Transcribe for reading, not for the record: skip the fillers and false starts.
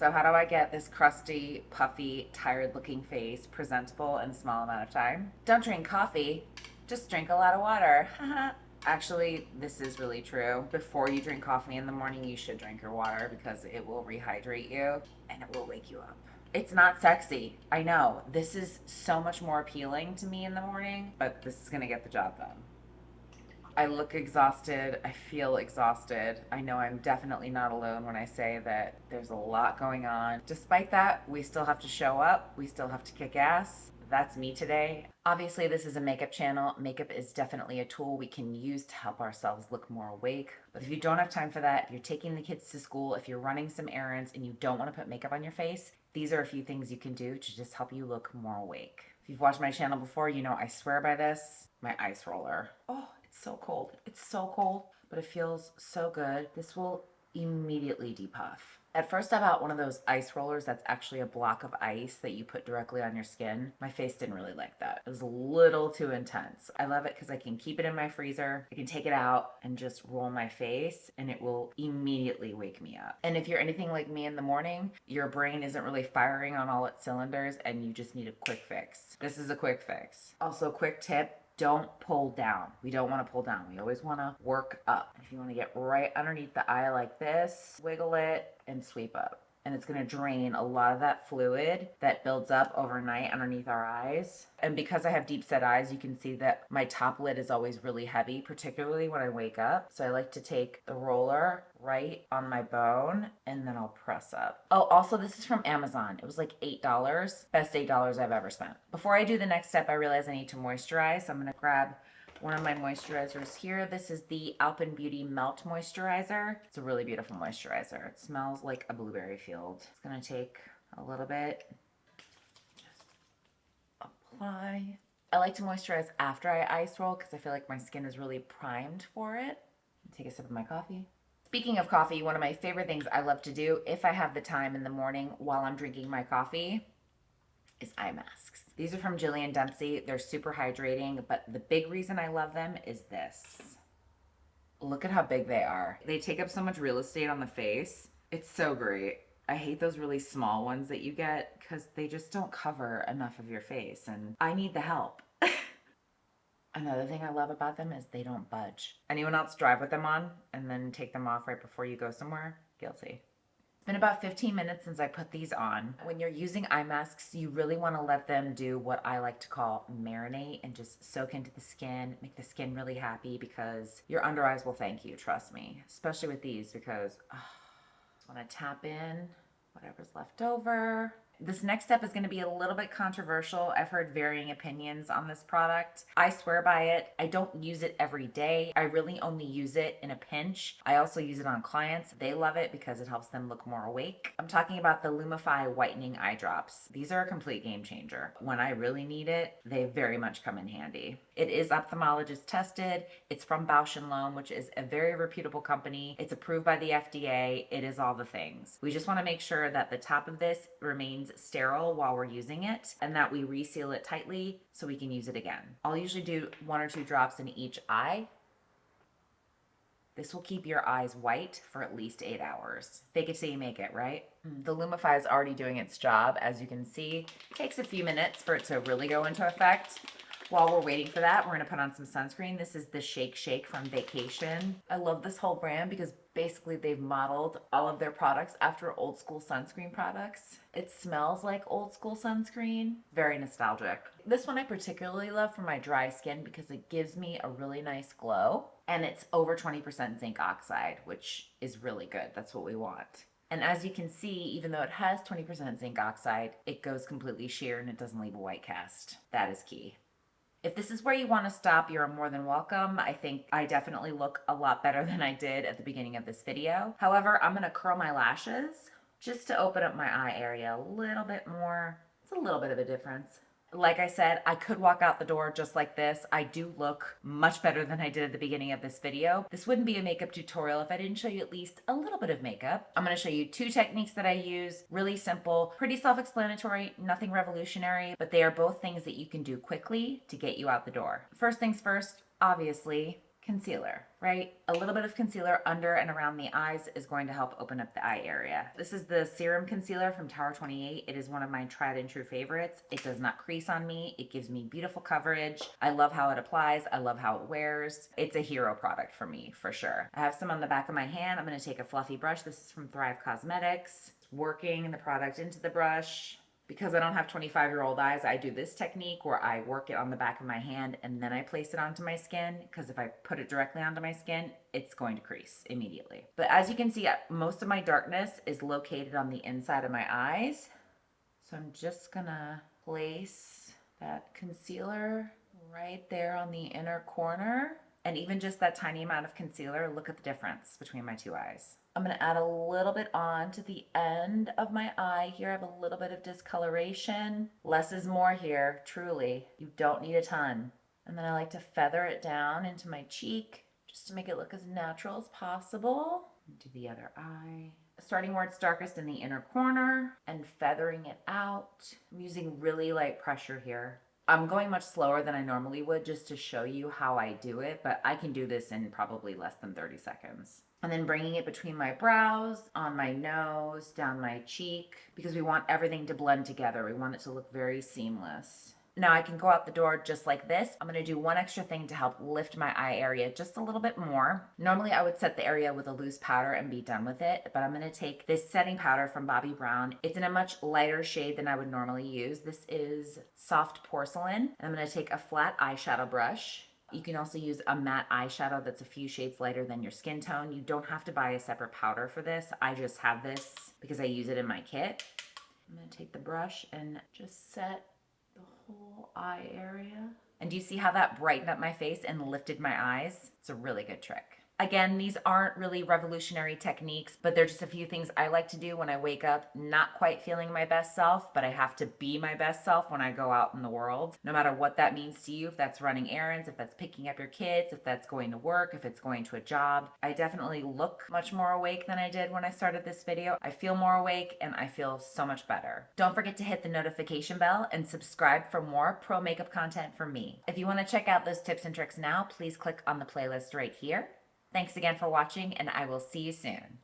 So how do I get this crusty, puffy, tired-looking face presentable in a small amount of time? Don't drink coffee, just drink a lot of water. Actually, this is really true. Before you drink coffee in the morning, you should drink your water because it will rehydrate you and it will wake you up. It's not sexy. I know. This is so much more appealing to me in the morning, but this is going to get the job done. I look exhausted. I feel exhausted. I know I'm definitely not alone when I say that there's a lot going on. Despite that, we still have to show up. We still have to kick ass. That's me today. Obviously, this is a makeup channel. Makeup is definitely a tool we can use to help ourselves look more awake. But if you don't have time for that, if you're taking the kids to school, if you're running some errands and you don't want to put makeup on your face, these are a few things you can do to just help you look more awake. If you've watched my channel before, you know I swear by this. My ice roller. Oh, it's so cold. It's so cold, but it feels so good. This will immediately depuff. At first I bought one of those ice rollers that's actually a block of ice that you put directly on your skin. My face didn't really like that. It was a little too intense. I love it because I can keep it in my freezer. I can take it out and just roll my face and it will immediately wake me up. And if you're anything like me in the morning, your brain isn't really firing on all its cylinders and you just need a quick fix. This is a quick fix. Also, quick tip. Don't pull down. We don't want to pull down. We always want to work up. If you want to get right underneath the eye like this, wiggle it and sweep up. And it's going to drain a lot of that fluid that builds up overnight underneath our eyes. And because I have deep set eyes, you can see that my top lid is always really heavy, particularly when I wake up. So I like to take the roller right on my bone and then I'll press up. Oh, also this is from Amazon. It was like $8. Best $8 I've ever spent. Before I do the next step, I realize I need to moisturize. So I'm going to grab one of my moisturizers here. This is the Beauty Melt Moisturizer. It's a really beautiful moisturizer. It smells like a blueberry field. It's gonna take a little bit. Just apply. I like to moisturize after I ice roll because I feel like my skin is really primed for it. Take a sip of my coffee. Speaking of coffee, one of my favorite things I love to do if I have the time in the morning while I'm drinking my coffee is eye masks. These are from Jillian Dempsey. They're super hydrating, but the big reason I love them is this. Look at how big they are. They take up so much real estate on the face. It's so great. I hate those really small ones that you get because they just don't cover enough of your face and I need the help. Another thing I love about them is they don't budge. Anyone else drive with them on and then take them off right before you go somewhere? Guilty. It's been about 15 minutes since I put these on. When you're using eye masks, you really want to let them do what I like to call marinate and just soak into the skin, make the skin really happy because your under eyes will thank you, trust me. Especially with these because I just want to tap in whatever's left over. This next step is going to be a little bit controversial. I've heard varying opinions on this product. I swear by it. I don't use it every day. I really only use it in a pinch. I also use it on clients. They love it because it helps them look more awake. I'm talking about the Lumify Whitening Eye Drops. These are a complete game changer. When I really need it, they very much come in handy. It is ophthalmologist tested. It's from Bausch & Lomb, which is a very reputable company. It's approved by the FDA. It is all the things. We just want to make sure that the top of this remains sterile while we're using it and that we reseal it tightly so we can use it again. I'll usually do 1 or 2 drops in each eye. This will keep your eyes white for at least 8 hours. Fake it till you make it, right? The Lumify is already doing its job. As you can see, it takes a few minutes for it to really go into effect. While we're waiting for that, we're gonna put on some sunscreen. This is the Shake Shake from Vacation. I love this whole brand because basically they've modeled all of their products after old school sunscreen products. It smells like old school sunscreen. Very nostalgic. This one I particularly love for my dry skin because it gives me a really nice glow. And it's over 20% zinc oxide, which is really good. That's what we want. And as you can see, even though it has 20% zinc oxide, it goes completely sheer and it doesn't leave a white cast. That is key. If this is where you want to stop, you're more than welcome. I think I definitely look a lot better than I did at the beginning of this video. However, I'm going to curl my lashes just to open up my eye area a little bit more. It's a little bit of a difference. Like I said, I could walk out the door just like this. I do look much better than I did at the beginning of this video. This wouldn't be a makeup tutorial if I didn't show you at least a little bit of makeup. I'm going to show you 2 techniques that I use. Really simple, pretty self-explanatory, nothing revolutionary, but they are both things that you can do quickly to get you out the door. First things first, obviously, concealer, right? A little bit of concealer under and around the eyes is going to help open up the eye area. This is the serum concealer from Tower 28. It is one of my tried and true favorites. It does not crease on me. It gives me beautiful coverage. I love how it applies. I love how it wears. It's a hero product for me, for sure. I have some on the back of my hand. I'm going to take a fluffy brush. This is from Thrive Cosmetics. It's working the product into the brush. Because I don't have 25-year-old eyes, I do this technique where I work it on the back of my hand and then I place it onto my skin, because if I put it directly onto my skin, it's going to crease immediately. But as you can see, most of my darkness is located on the inside of my eyes. So I'm just gonna place that concealer right there on the inner corner. And even just that tiny amount of concealer, look at the difference between my two eyes. I'm going to add a little bit on to the end of my eye here. I have a little bit of discoloration. Less is more here, truly. You don't need a ton. And then I like to feather it down into my cheek just to make it look as natural as possible. Into the other eye. Starting where it's darkest in the inner corner and feathering it out. I'm using really light pressure here. I'm going much slower than I normally would just to show you how I do it, but I can do this in probably less than 30 seconds. And then bringing it between my brows, on my nose, down my cheek, because we want everything to blend together. We want it to look very seamless. Now I can go out the door just like this. I'm going to do one extra thing to help lift my eye area just a little bit more. Normally I would set the area with a loose powder and be done with it, but I'm going to take this setting powder from Bobbi Brown. It's in a much lighter shade than I would normally use. This is Soft Porcelain. And I'm going to take a flat eyeshadow brush. You can also use a matte eyeshadow that's a few shades lighter than your skin tone. You don't have to buy a separate powder for this. I just have this because I use it in my kit. I'm going to take the brush and just set the whole eye area. And do you see how that brightened up my face and lifted my eyes? It's a really good trick. Again, these aren't really revolutionary techniques, but they're just a few things I like to do when I wake up not quite feeling my best self, but I have to be my best self when I go out in the world. No matter what that means to you, if that's running errands, if that's picking up your kids, if that's going to work, if it's going to a job. I definitely look much more awake than I did when I started this video. I feel more awake and I feel so much better. Don't forget to hit the notification bell and subscribe for more pro makeup content from me. If you want to check out those tips and tricks now, please click on the playlist right here. Thanks again for watching, and I will see you soon.